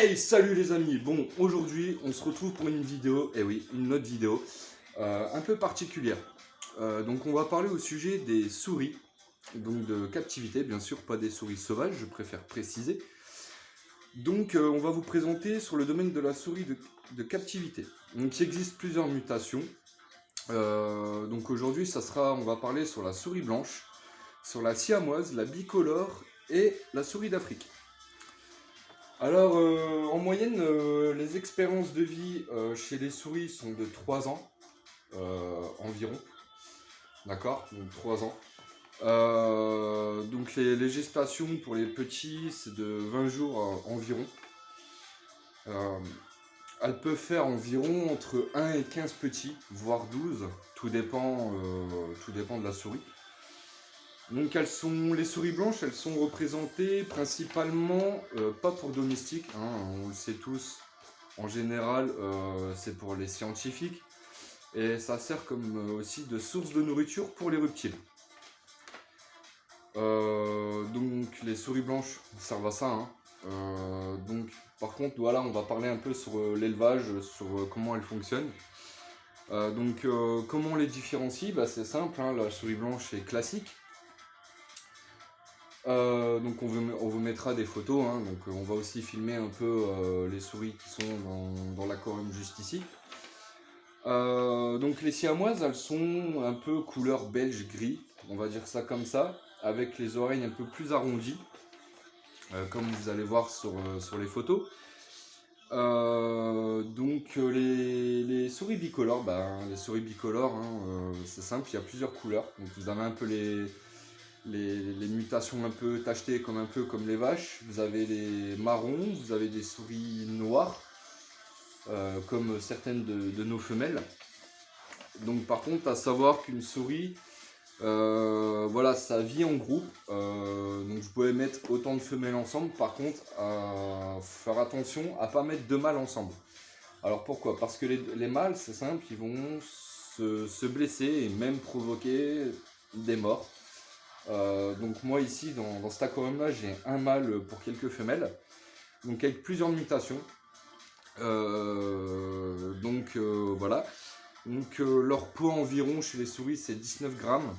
Hey, salut les amis. Bon, aujourd'hui, on se retrouve pour une vidéo, et oui, une autre vidéo, un peu particulière. Donc, on va parler au sujet des souris, donc de captivité, bien sûr, pas des souris sauvages, je préfère préciser. Donc, on va vous présenter sur le domaine de la souris de captivité. Donc, il existe plusieurs mutations. Donc, aujourd'hui, on va parler sur la souris blanche, sur la siamoise, la bicolore et la souris d'Afrique. Alors, en moyenne, les expériences de vie chez les souris sont de 3 ans environ. D'accord? Donc 3 ans. Donc les gestations pour les petits, c'est de 20 jours environ. Euh, Elles peuvent faire environ entre 1 et 15 petits, voire 12. Tout dépend de la souris. Donc les souris blanches, elles sont représentées principalement, pas pour domestiques, hein, on le sait tous, en général c'est pour les scientifiques, et ça sert comme aussi de source de nourriture pour les reptiles. Donc les souris blanches servent à ça, hein. Donc par contre voilà, on va parler un peu sur l'élevage, sur comment elles fonctionnent. Comment on les différencie? C'est simple, hein, la souris blanche est classique. Donc on vous mettra des photos, hein, donc on va aussi filmer un peu les souris qui sont dans l'aquarium juste ici. Donc les siamoises, elles sont un peu couleur belge gris, on va dire ça comme ça, avec les oreilles un peu plus arrondies, comme vous allez voir sur les photos. Les souris bicolores, hein, c'est simple, il y a plusieurs couleurs, donc vous avez un peu les mutations un peu tachetées un peu comme les vaches. Vous avez les marrons, vous avez des souris noires, comme certaines de nos femelles. Donc par contre, à savoir qu'une souris, voilà, ça vit en groupe. Donc vous pouvez mettre autant de femelles ensemble. Par contre, faire attention à ne pas mettre deux mâles ensemble. Alors pourquoi? Parce que les mâles, c'est simple, ils vont se blesser et même provoquer des morts. Donc moi ici dans cet aquarium là, j'ai un mâle pour quelques femelles, donc avec plusieurs mutations. Voilà, donc leur poids environ chez les souris c'est 19 grammes.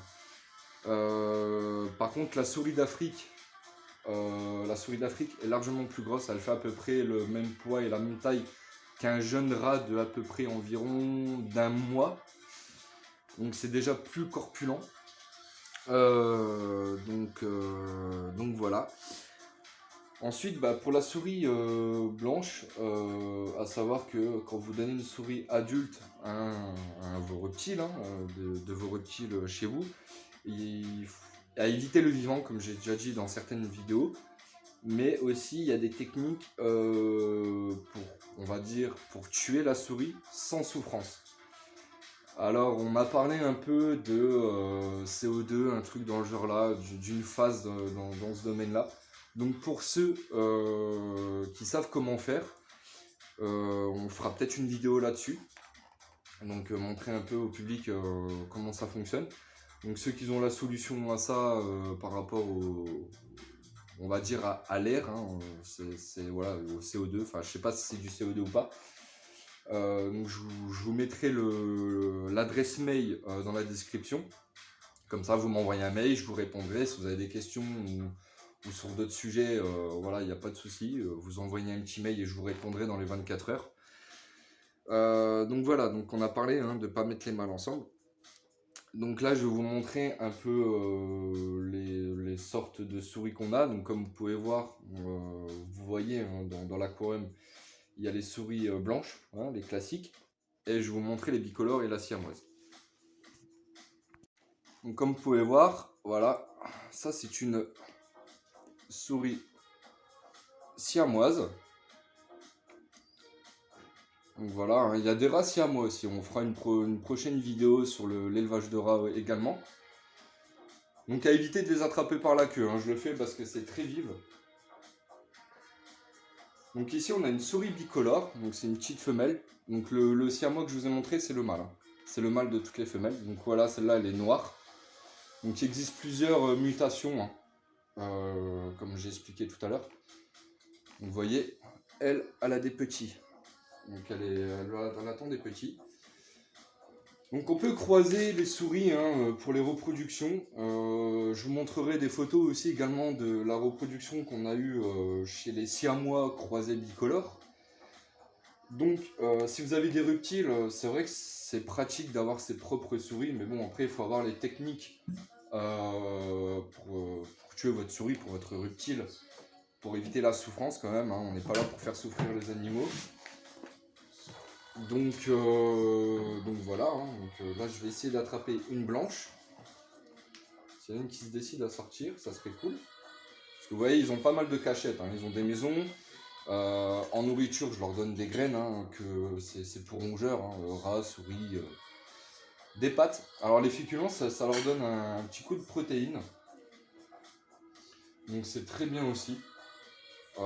Par contre la souris d'Afrique est largement plus grosse, elle fait à peu près le même poids et la même taille qu'un jeune rat de à peu près environ d'un mois, donc c'est déjà plus corpulent. Donc voilà. Ensuite, pour la souris blanche, à savoir que quand vous donnez une souris adulte à vos reptiles, hein, de vos reptiles chez vous, à éviter le vivant, comme j'ai déjà dit dans certaines vidéos, mais aussi il y a des techniques pour tuer la souris sans souffrance. Alors, on m'a parlé un peu de CO2, un truc dans le genre là, d'une phase dans ce domaine-là. Donc, pour ceux qui savent comment faire, on fera peut-être une vidéo là-dessus. Donc, montrer un peu au public comment ça fonctionne. Donc, ceux qui ont la solution à ça par rapport on va dire à l'air, hein, voilà, au CO2, enfin, je sais pas si c'est du CO2 ou pas. Donc je vous mettrai l'adresse mail dans la description. Comme ça, vous m'envoyez un mail, je vous répondrai. Si vous avez des questions ou sur d'autres sujets, voilà, il n'y a pas de souci. Vous envoyez un petit mail et je vous répondrai dans les 24 heures. Donc voilà, donc on a parlé de ne pas mettre les mâles ensemble. Donc là, je vais vous montrer un peu les sortes de souris qu'on a. Donc comme vous pouvez voir, vous voyez hein, dans l'aquarium, il y a les souris blanches, hein, les classiques, et je vais vous montrer les bicolores et la siamoise. Donc comme vous pouvez voir, voilà, ça c'est une souris siamoise. Donc voilà, hein, il y a des rats siamois aussi, on fera une prochaine vidéo sur l'élevage de rats également. Donc à éviter de les attraper par la queue, hein, je le fais parce que c'est très vive. Donc ici on a une souris bicolore, donc c'est une petite femelle. Donc le siamois que je vous ai montré c'est le mâle, hein. C'est le mâle de toutes les femelles. Donc voilà, celle-là elle est noire. Donc il existe plusieurs mutations, hein, comme j'ai expliqué tout à l'heure. Vous voyez, elle a des petits. Donc elle attend des petits. Donc on peut croiser les souris pour les reproductions. Je vous montrerai des photos aussi également de la reproduction qu'on a eue chez les siamois croisés bicolores. Donc si vous avez des reptiles, c'est vrai que c'est pratique d'avoir ses propres souris, mais bon après il faut avoir les techniques pour tuer votre souris, pour votre reptile, pour éviter la souffrance quand même, on n'est pas là pour faire souffrir les animaux. Donc voilà, là je vais essayer d'attraper une blanche. S'il y en a une qui se décide à sortir, ça serait cool. Parce que vous voyez, ils ont pas mal de cachettes, ils ont des maisons. En nourriture, je leur donne des graines, que c'est pour rongeurs, rats, souris, des pâtes. Alors les féculents, ça leur donne un petit coup de protéines. Donc c'est très bien aussi. Donc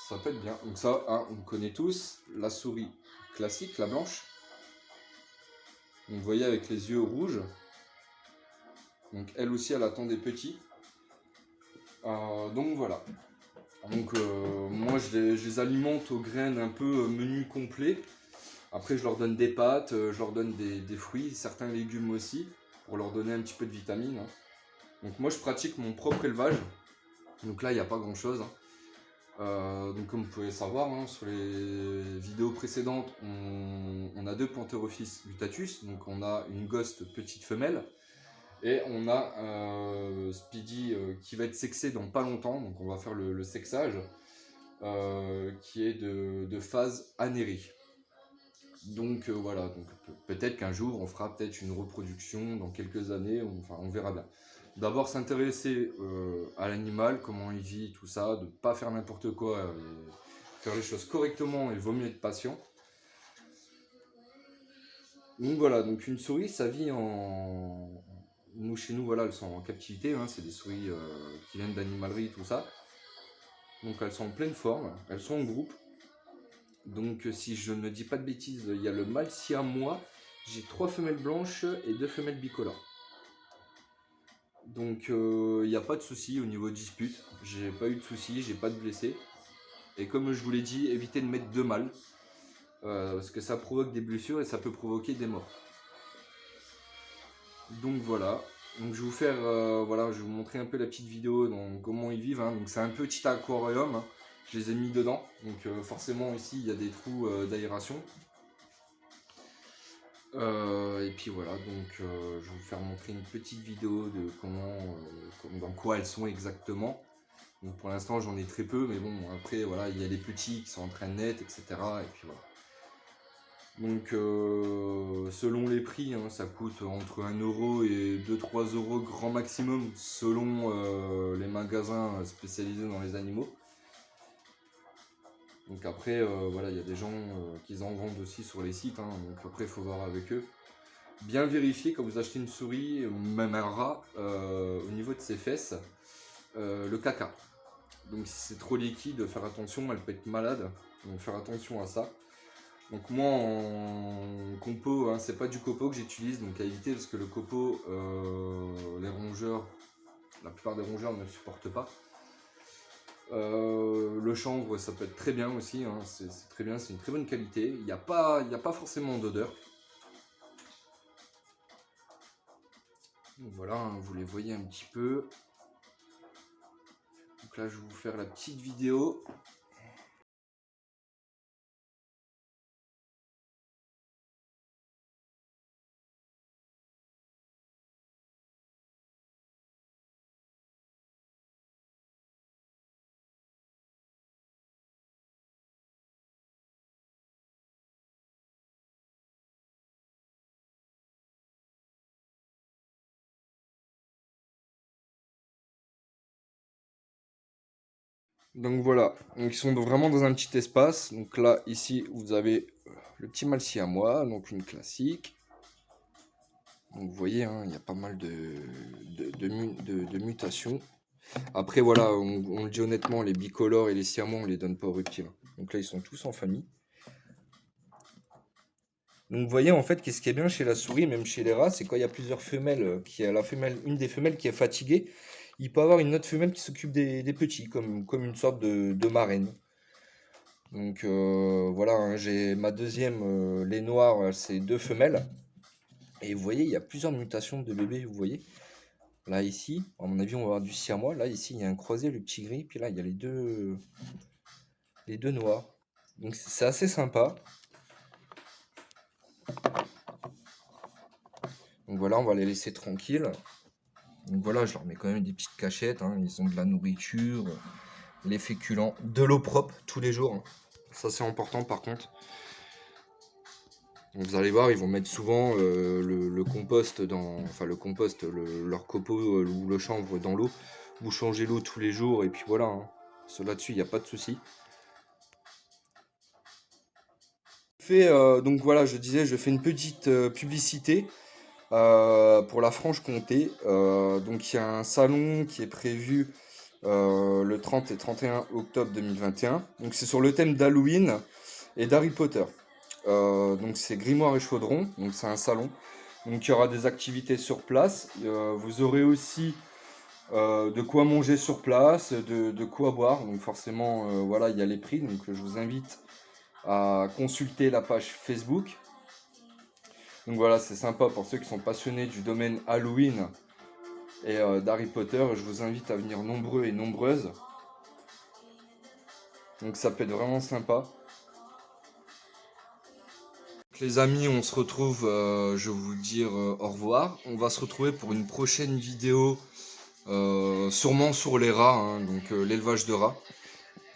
ça peut être bien. Donc ça, on connaît tous la souris classique, la blanche. Donc vous voyez avec les yeux rouges. Donc elle aussi, elle attend des petits. Donc voilà. Donc moi je les alimente aux graines un peu menu complet. Après je leur donne des pâtes, je leur donne des fruits, certains légumes aussi, pour leur donner un petit peu de vitamines. Donc moi je pratique mon propre élevage. Donc là il n'y a pas grand chose. Donc comme vous pouvez savoir, sur les vidéos précédentes, on a deux Pantherophis gutatus. Donc on a une ghost petite femelle. Et on a Speedy qui va être sexé dans pas longtemps. Donc on va faire le sexage. Qui est de phase anérie. Donc voilà, donc peut-être qu'un jour on fera peut-être une reproduction dans quelques années, on verra bien. D'abord s'intéresser à l'animal, comment il vit, tout ça, de ne pas faire n'importe quoi, et faire les choses correctement, il vaut mieux être patient. Donc voilà, donc une souris, ça vit chez nous, voilà, elles sont en captivité, c'est des souris qui viennent d'animalerie, tout ça. Donc elles sont en pleine forme, elles sont en groupe. Donc si je ne dis pas de bêtises, il y a le mâle siamois, j'ai 3 femelles blanches et 2 femelles bicolores. Donc il n'y a pas de souci au niveau dispute, j'ai pas eu de soucis, j'ai pas de blessés. Et comme je vous l'ai dit, évitez de mettre 2 mâles, parce que ça provoque des blessures et ça peut provoquer des morts. Donc voilà, donc je vais vous faire, je vais vous montrer un peu la petite vidéo, donc comment ils vivent. Donc c'est un petit aquarium. Je les ai mis dedans, donc forcément ici il y a des trous d'aération. Et puis voilà, donc je vais vous faire montrer une petite vidéo de dans quoi elles sont exactement. Donc pour l'instant j'en ai très peu, mais bon après voilà, il y a les petits qui sont en train de naître, etc. Et puis voilà. Donc selon les prix, ça coûte entre 1 € et 2-3 € grand maximum, selon les magasins spécialisés dans les animaux. Donc après, voilà, il y a des gens qui en vendent aussi sur les sites, donc après il faut voir avec eux. Bien vérifier quand vous achetez une souris, même un rat, au niveau de ses fesses, le caca. Donc si c'est trop liquide, faire attention, elle peut être malade, donc faire attention à ça. Donc moi en compo, c'est pas du copeaux que j'utilise, donc à éviter parce que le copeau, les rongeurs, la plupart des rongeurs ne le supportent pas. Le chanvre, ça peut être très bien aussi, c'est très bien, c'est une très bonne qualité. Il n'y a pas forcément d'odeur. Donc voilà, vous les voyez un petit peu. Donc là, je vais vous faire la petite vidéo. Donc voilà, donc ils sont vraiment dans un petit espace. Donc là, ici, vous avez le petit mâle siamois, donc une classique. Donc vous voyez, il y a pas mal de mutations. Après voilà, on le dit honnêtement, les bicolores et les siamois, on les donne pas aux reptiles. Donc là, ils sont tous en famille. Donc vous voyez, en fait, qu'est-ce qui est bien chez la souris, même chez les rats, c'est quand il y a plusieurs femelles, une des femelles qui est fatiguée, il peut avoir une autre femelle qui s'occupe des petits, comme une sorte de marraine. Donc voilà, hein, j'ai ma deuxième, les noirs, c'est 2 femelles. Et vous voyez, il y a plusieurs mutations de bébés, vous voyez. Là, ici, à mon avis, on va avoir du siamois. Là, ici, il y a un croisé, le petit gris. Puis là, il y a les deux noirs. Donc c'est assez sympa. Donc voilà, on va les laisser tranquilles. Donc voilà, je leur mets quand même des petites cachettes, hein. Ils ont de la nourriture, les féculents, de l'eau propre tous les jours, hein. Ça c'est important par contre. Donc vous allez voir, ils vont mettre souvent le compost enfin le compost, leur copeaux ou le chanvre dans l'eau. Vous changez l'eau tous les jours et puis voilà, hein. Là-dessus, il n'y a pas de souci. Donc voilà, je disais, je fais une petite publicité pour la Franche-Comté. Donc il y a un salon qui est prévu le 30 et 31 octobre 2021. Donc c'est sur le thème d'Halloween et d'Harry Potter. Donc c'est Grimoire et Chaudron, donc c'est un salon. Donc il y aura des activités sur place. Vous aurez aussi de quoi manger sur place, de quoi boire. Donc forcément, voilà, il y a les prix. Donc je vous invite à consulter la page Facebook. Donc voilà, c'est sympa pour ceux qui sont passionnés du domaine Halloween et d'Harry Potter. Je vous invite à venir nombreux et nombreuses. Donc ça peut être vraiment sympa. Donc, les amis, on se retrouve, je vais vous dire au revoir. On va se retrouver pour une prochaine vidéo, sûrement sur les rats, hein, donc l'élevage de rats.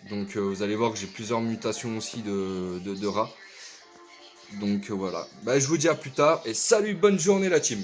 Donc vous allez voir que j'ai plusieurs mutations aussi de rats. Donc voilà. Bah, je vous dis à plus tard et salut, bonne journée la team.